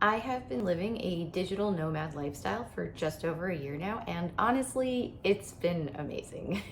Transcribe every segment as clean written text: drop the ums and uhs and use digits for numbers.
I have been living a digital nomad lifestyle for just over a year now, and honestly, it's been amazing.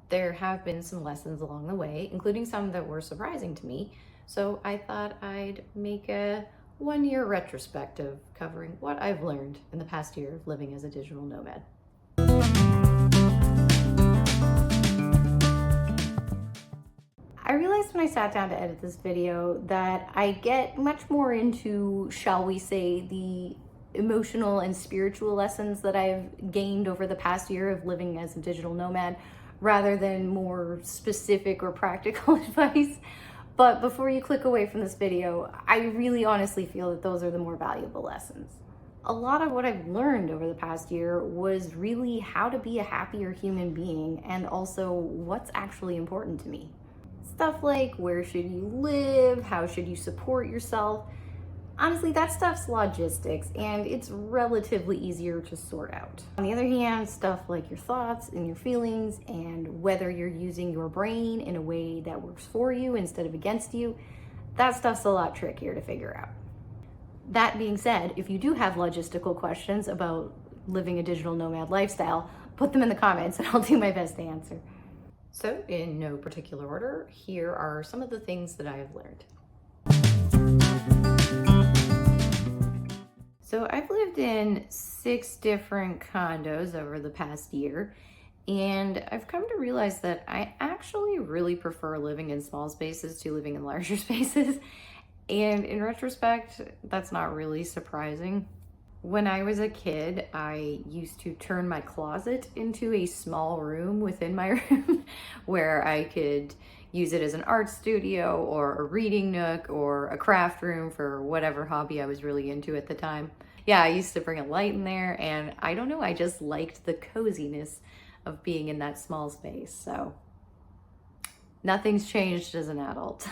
There have been some lessons along the way, including some that were surprising to me, so I thought I'd make a 1 year retrospective covering what I've learned in the past year of living as a digital nomad. I realized when I sat down to edit this video that I get much more into, shall we say, the emotional and spiritual lessons that I've gained over the past year of living as a digital nomad rather than more specific or practical advice. But before you click away from this video, I really honestly feel that those are the more valuable lessons. A lot of what I've learned over the past year was really how to be a happier human being and also what's actually important to me. Stuff like where should you live, how should you support yourself. Honestly, that stuff's logistics and it's relatively easier to sort out. On the other hand, stuff like your thoughts and your feelings and whether you're using your brain in a way that works for you instead of against you, that stuff's a lot trickier to figure out. That being said, if you do have logistical questions about living a digital nomad lifestyle, put them in the comments and I'll do my best to answer. So, in no particular order, here are some of the things that I have learned. So, I've lived in 6 different condos over the past year, and I've come to realize that I actually really prefer living in small spaces to living in larger spaces. And in retrospect, that's not really surprising. When I was a kid, I used to turn my closet into a small room within my room where I could use it as an art studio or a reading nook or a craft room for whatever hobby I was really into at the time. Yeah, I used to bring a light in there, and I don't know, I just liked the coziness of being in that small space. So nothing's changed as an adult.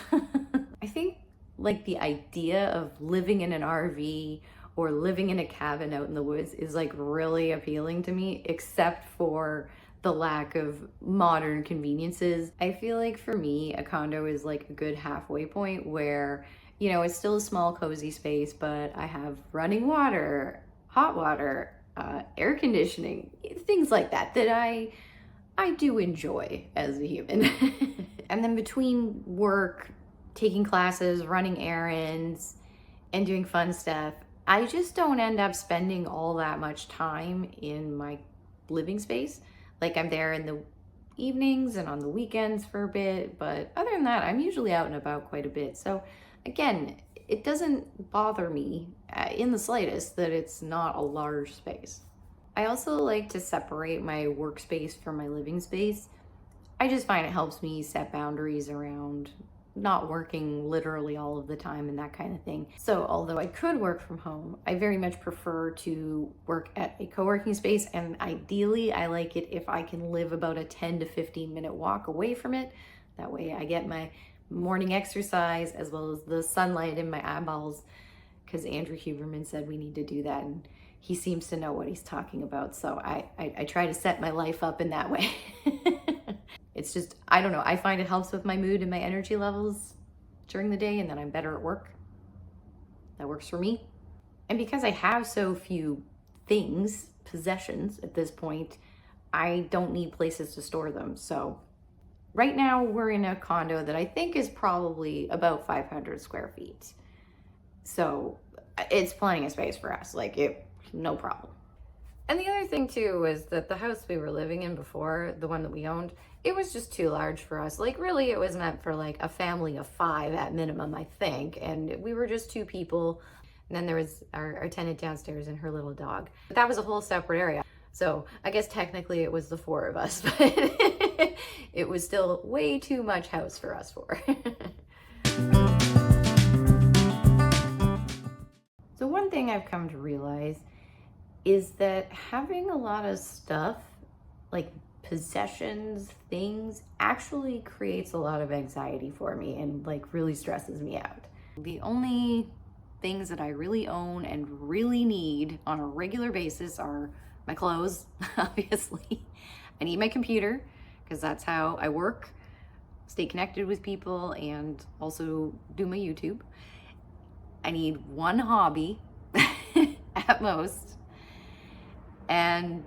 I think like the idea of living in an RV or living in a cabin out in the woods is like really appealing to me, except for the lack of modern conveniences. I feel like for me, a condo is like a good halfway point where, you know, it's still a small cozy space, but I have running water, hot water, air conditioning, things like that I do enjoy as a human. And then between work, taking classes, running errands, and doing fun stuff, I just don't end up spending all that much time in my living space. Like I'm there in the evenings and on the weekends for a bit, but other than that, I'm usually out and about quite a bit. So again, it doesn't bother me in the slightest that it's not a large space. I also like to separate my workspace from my living space. I just find it helps me set boundaries around not working literally all of the time and that kind of thing. So although I could work from home, I very much prefer to work at a co-working space, and ideally I like it if I can live about a 10 to 15 minute walk away from it. That way I get my morning exercise as well as the sunlight in my eyeballs, because Andrew Huberman said we need to do that, and he seems to know what he's talking about. So I try to set my life up in that way. It's just, I don't know, I find it helps with my mood and my energy levels during the day, and then I'm better at work. That works for me. And because I have so few things, possessions at this point, I don't need places to store them. So right now we're in a condo that I think is probably about 500 square feet. So it's plenty of space for us, no problem. And the other thing too was that the house we were living in before, the one that we owned, it was just too large for us. Like really, it was meant for like a family of 5 at minimum, I think. And we were just 2 people. And then there was our tenant downstairs and her little dog. But that was a whole separate area. So I guess technically it was the 4 of us, but it was still way too much house for us 4. So one thing I've come to realize is that having a lot of stuff, like possessions, things, actually creates a lot of anxiety for me and like really stresses me out. The only things that I really own and really need on a regular basis are my clothes, obviously. I need my computer because that's how I work, stay connected with people, and also do my YouTube. I need one hobby at most. And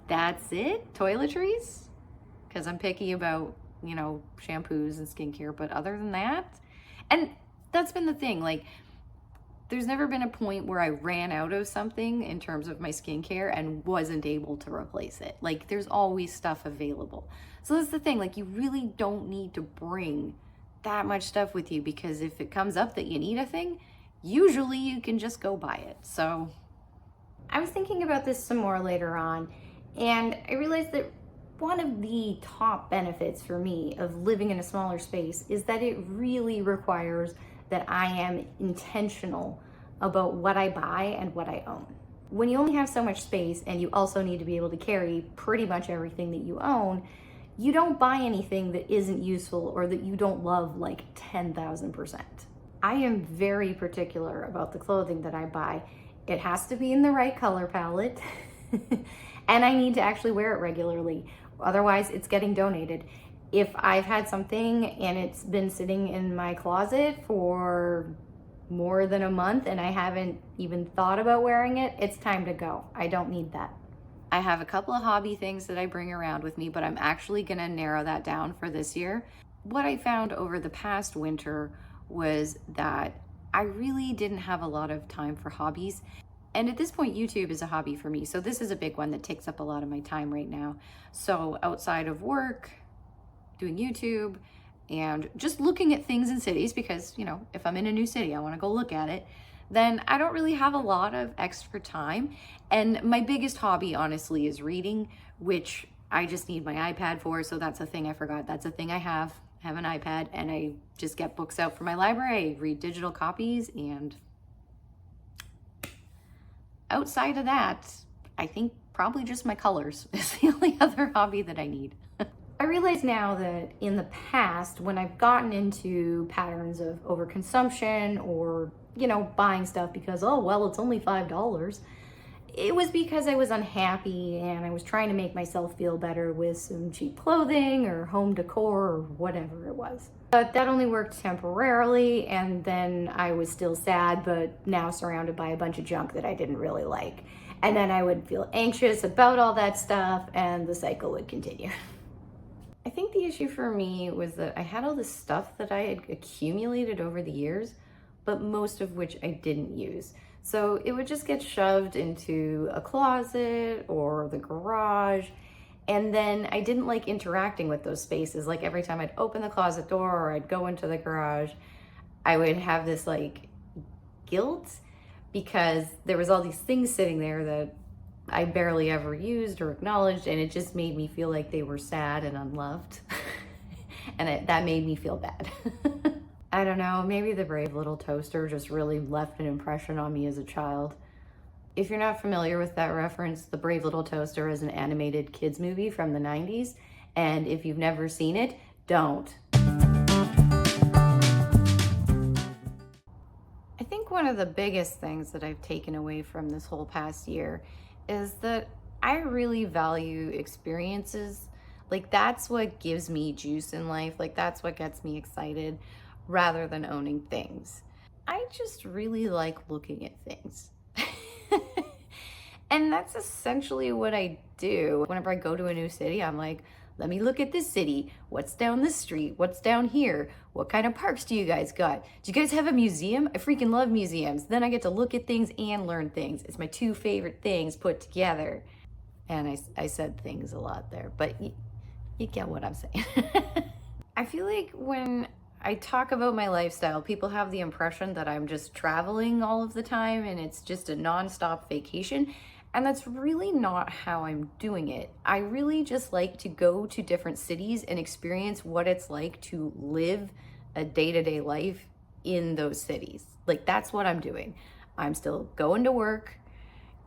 that's it. Toiletries, because I'm picky about, shampoos and skincare. But other than that, and that's been the thing, like, there's never been a point where I ran out of something in terms of my skincare and wasn't able to replace it. Like, there's always stuff available. So that's the thing, like, you really don't need to bring that much stuff with you, because if it comes up that you need a thing, usually you can just go buy it. So I was thinking about this some more later on, and I realized that one of the top benefits for me of living in a smaller space is that it really requires that I am intentional about what I buy and what I own. When you only have so much space and you also need to be able to carry pretty much everything that you own, you don't buy anything that isn't useful or that you don't love like 10,000%. I am very particular about the clothing that I buy. It has to be in the right color palette and I need to actually wear it regularly. Otherwise, it's getting donated. If I've had something and it's been sitting in my closet for more than a month and I haven't even thought about wearing it, it's time to go. I don't need that. I have a couple of hobby things that I bring around with me, but I'm actually gonna narrow that down for this year. What I found over the past winter was that I really didn't have a lot of time for hobbies. And at this point, YouTube is a hobby for me. So this is a big one that takes up a lot of my time right now. So outside of work, doing YouTube, and just looking at things in cities, because, if I'm in a new city, I want to go look at it, then I don't really have a lot of extra time. And my biggest hobby, honestly, is reading, which I just need my iPad for. So that's a thing I forgot. That's a thing I have an iPad, and I just get books out from my library, I read digital copies, and outside of that, I think probably just my colors is the only other hobby that I need. I realize now that in the past, when I've gotten into patterns of overconsumption or, buying stuff because, oh, well, it's only $5, it was because I was unhappy and I was trying to make myself feel better with some cheap clothing or home decor or whatever it was. But that only worked temporarily, and then I was still sad, but now surrounded by a bunch of junk that I didn't really like. And then I would feel anxious about all that stuff, and the cycle would continue. I think the issue for me was that I had all this stuff that I had accumulated over the years, but most of which I didn't use. So it would just get shoved into a closet or the garage. And then I didn't like interacting with those spaces. Like every time I'd open the closet door or I'd go into the garage, I would have this like guilt because there was all these things sitting there that I barely ever used or acknowledged, and it just made me feel like they were sad and unloved. And that made me feel bad. I don't know, maybe the Brave Little Toaster just really left an impression on me as a child. If you're not familiar with that reference, the Brave Little Toaster is an animated kids movie from the 90s, and if you've never seen it, don't. I think one of the biggest things that I've taken away from this whole past year is that I really value experiences. Like, that's what gives me juice in life. Like, that's what gets me excited rather than owning things. I just really like looking at things. And that's essentially what I do. Whenever I go to a new city, I'm like, let me look at this city. What's down this street? What's down here? What kind of parks do you guys got? Do you guys have a museum? I freaking love museums. Then I get to look at things and learn things. It's my two favorite things put together. And I said things a lot there, but you get what I'm saying. I feel like when I talk about my lifestyle, people have the impression that I'm just traveling all of the time and it's just a nonstop vacation. And that's really not how I'm doing it. I really just like to go to different cities and experience what it's like to live a day-to-day life in those cities. Like, that's what I'm doing. I'm still going to work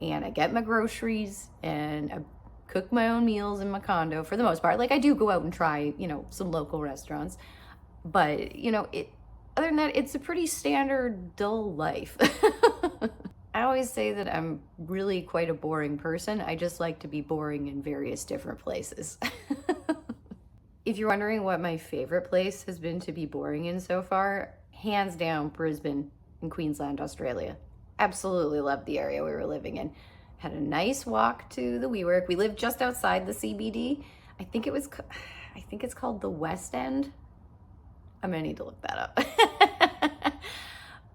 and I get my groceries and I cook my own meals in my condo for the most part. Like I do go out and try, some local restaurants, but other than that, it's a pretty standard dull life. I always say that I'm really quite a boring person. I just like to be boring in various different places. If you're wondering what my favorite place has been to be boring in so far, hands down, Brisbane in Queensland, Australia. Absolutely loved the area we were living in. Had a nice walk to the WeWork. We lived just outside the CBD. I think it's called the West End. I'm gonna need to look that up.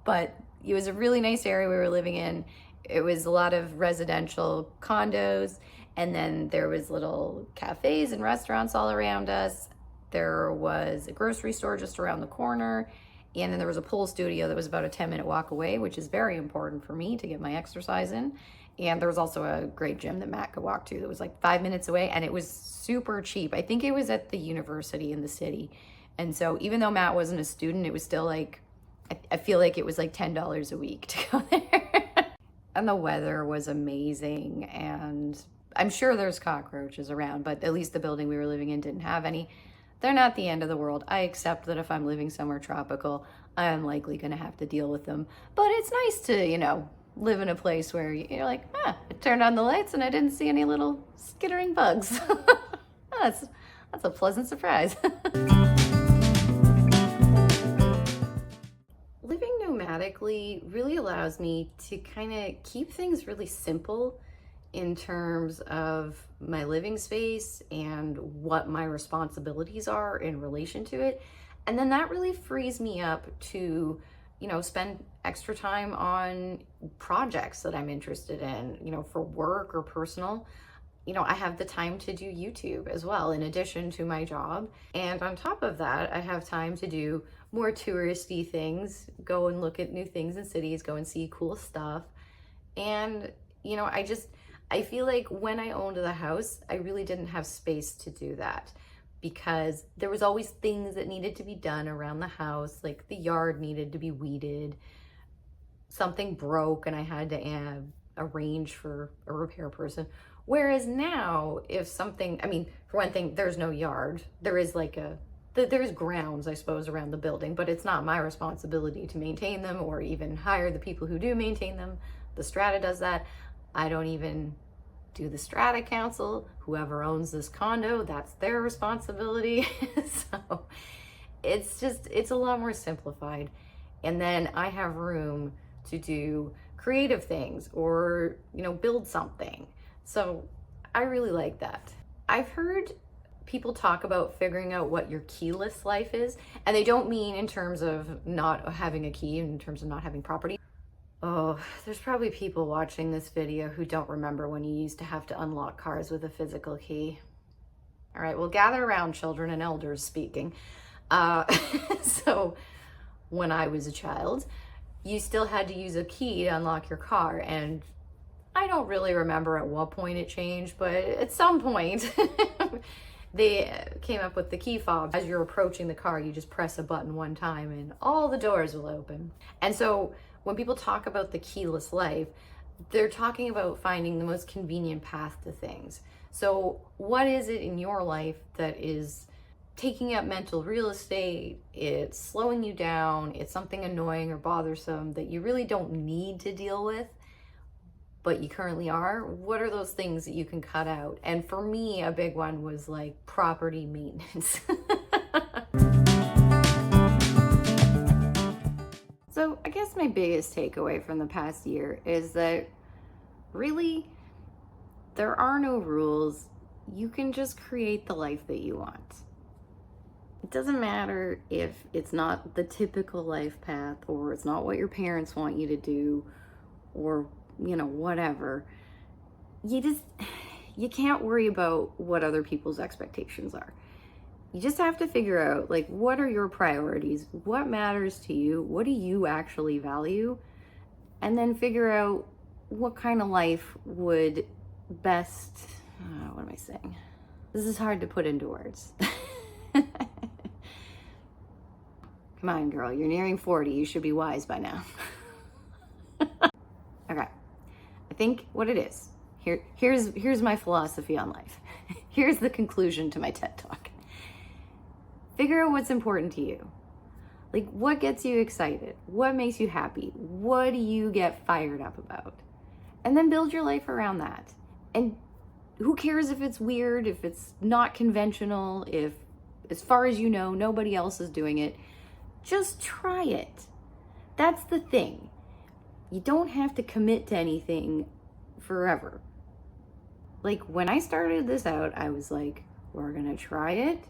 But it was a really nice area we were living in. It was a lot of residential condos, and then there was little cafes and restaurants all around us. There was a grocery store just around the corner, and then there was a pole studio that was about a 10-minute walk away, which is very important for me to get my exercise in. And there was also a great gym that Matt could walk to that was like 5 minutes away, and it was super cheap. I think it was at the university in the city. And so even though Matt wasn't a student, it was still like, I feel like it was like $10 a week to go there. And the weather was amazing. And I'm sure there's cockroaches around, but at least the building we were living in didn't have any. They're not the end of the world. I accept that if I'm living somewhere tropical, I'm likely going to have to deal with them. But it's nice to, live in a place where you're like, I turned on the lights and I didn't see any little skittering bugs. That's a pleasant surprise. Living nomadically really allows me to kind of keep things really simple in terms of my living space and what my responsibilities are in relation to it. And then that really frees me up to, spend extra time on projects that I'm interested in, for work or personal. I have the time to do YouTube as well, in addition to my job. And on top of that, I have time to do more touristy things, go and look at new things in cities, go and see cool stuff. And, I feel like when I owned the house, I really didn't have space to do that because there was always things that needed to be done around the house, like the yard needed to be weeded, something broke and I had to arrange for a repair person. Whereas now, if something, for one thing, there's no yard. There is there's grounds, I suppose, around the building, but it's not my responsibility to maintain them or even hire the people who do maintain them. The strata does that. I don't even do the strata council. Whoever owns this condo, that's their responsibility. So it's a lot more simplified. And then I have room to do creative things or, build something. So I really like that. I've heard people talk about figuring out what your keyless life is, and they don't mean in terms of not having a key, in terms of not having property. Oh, there's probably people watching this video who don't remember when you used to have to unlock cars with a physical key. All right, well, gather around, children and elders speaking. So when I was a child, you still had to use a key to unlock your car, and I don't really remember at what point it changed, but at some point they came up with the key fob. As you're approaching the car, you just press a button one time and all the doors will open. And so when people talk about the keyless life, they're talking about finding the most convenient path to things. So what is it in your life that is taking up mental real estate? It's slowing you down. It's something annoying or bothersome that you really don't need to deal with, but you currently are. What are those things that you can cut out? And for me, a big one was like property maintenance. So I guess my biggest takeaway from the past year is that really there are no rules. You can just create the life that you want. It doesn't matter if it's not the typical life path or it's not what your parents want you to do or, whatever. You can't worry about what other people's expectations are. You just have to figure out, what are your priorities? What matters to you? What do you actually value? And then figure out what kind of life would best, what am I saying? This is hard to put into words. Come on, girl, you're nearing 40. You should be wise by now. Okay. I think what it is, here's my philosophy on life. Here's the conclusion to my TED Talk. Figure out what's important to you. Like, what gets you excited? What makes you happy? What do you get fired up about? And then build your life around that. And who cares if it's weird, if it's not conventional, if, as far as you know, nobody else is doing it. Just try it. That's the thing. You don't have to commit to anything forever. Like, when I started this out, I was like, we're gonna try it.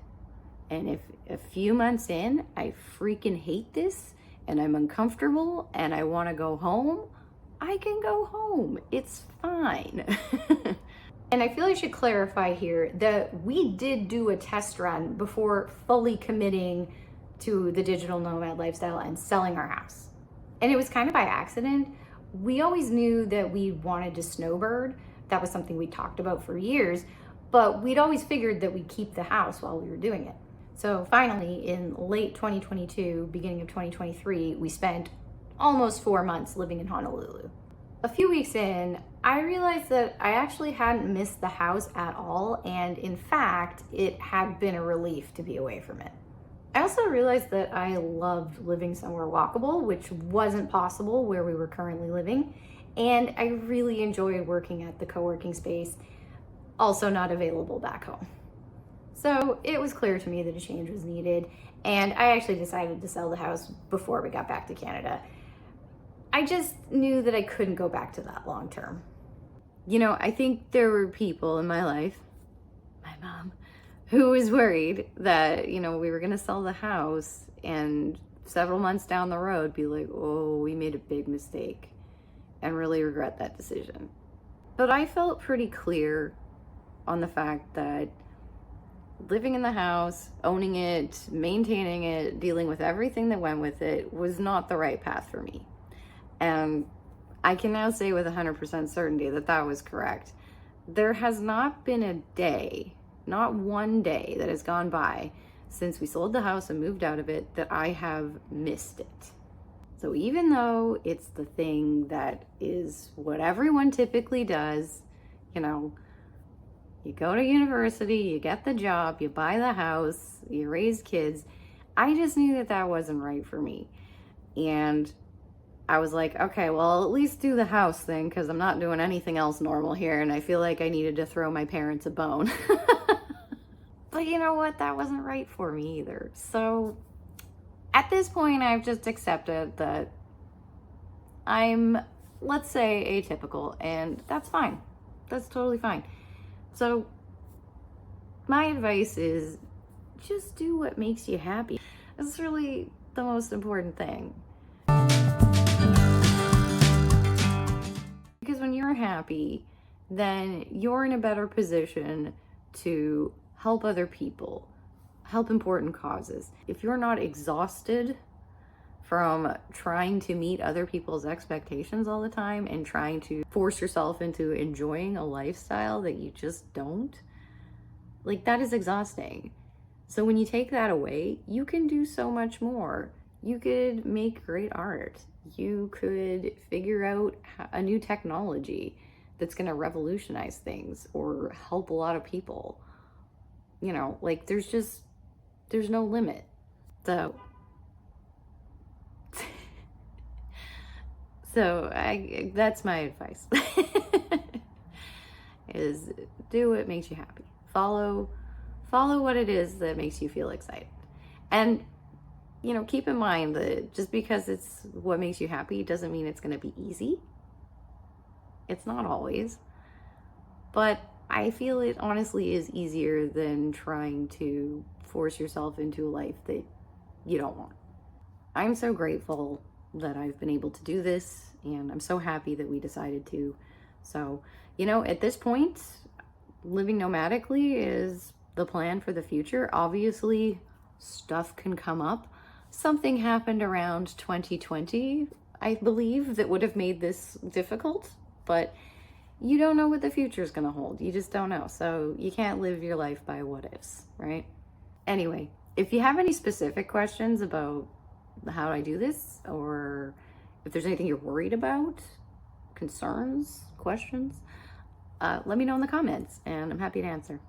And if a few months in, I freaking hate this and I'm uncomfortable and I wanna go home, I can go home. It's fine. And I feel I should clarify here that we did do a test run before fully committing to the digital nomad lifestyle and selling our house. And it was kind of by accident. We always knew that we wanted to snowbird. That was something we talked about for years, but we'd always figured that we'd keep the house while we were doing it. So finally, in late 2022, beginning of 2023, we spent almost 4 months living in Honolulu. A few weeks in, I realized that I actually hadn't missed the house at all, and in fact, it had been a relief to be away from it. I also realized that I loved living somewhere walkable, which wasn't possible where we were currently living, and I really enjoyed working at the co-working space, also not available back home. So it was clear to me that a change was needed, and I actually decided to sell the house before we got back to Canada. I just knew that I couldn't go back to that long term. You know, I think there were people in my life, my mom, who was worried that, you know, we were gonna sell the house and several months down the road be like, oh, we made a big mistake and really regret that decision. But I felt pretty clear on the fact that living in the house, owning it, maintaining it, dealing with everything that went with it was not the right path for me. And I can now say with 100% certainty that that was correct. There has not been a day, not one day that has gone by since we sold the house and moved out of it that I have missed it. So even though it's the thing that is what everyone typically does, you know, you go to university, you get the job, you buy the house, you raise kids, I just knew that that wasn't right for me. And I was like, okay, well, I'll at least do the house thing because I'm not doing anything else normal here, and I feel like I needed to throw my parents a bone. But you know what? That wasn't right for me either. So at this point, I've just accepted that I'm, let's say, atypical, and that's fine. That's totally fine. So my advice is just do what makes you happy. It's really the most important thing. Because when you're happy, then you're in a better position to help other people, help important causes. If you're not exhausted from trying to meet other people's expectations all the time and trying to force yourself into enjoying a lifestyle that you just don't, like, that is exhausting. So when you take that away, you can do so much more. You could make great art. You could figure out a new technology that's going to revolutionize things or help a lot of people. You know, like, there's no limit. So that's my advice. Is do what makes you happy. Follow what it is that makes you feel excited. And you know, keep in mind that just because it's what makes you happy doesn't mean it's going to be easy. It's not always. But I feel it honestly is easier than trying to force yourself into a life that you don't want. I'm so grateful that I've been able to do this, and I'm so happy that we decided to. So, you know, at this point, living nomadically is the plan for the future. Obviously, stuff can come up. Something happened around 2020, I believe, that would have made this difficult, but you don't know what the future is going to hold. You just don't know. So you can't live your life by what ifs, right? Anyway, if you have any specific questions about how I do this, or if there's anything you're worried about, concerns, questions, let me know in the comments and I'm happy to answer.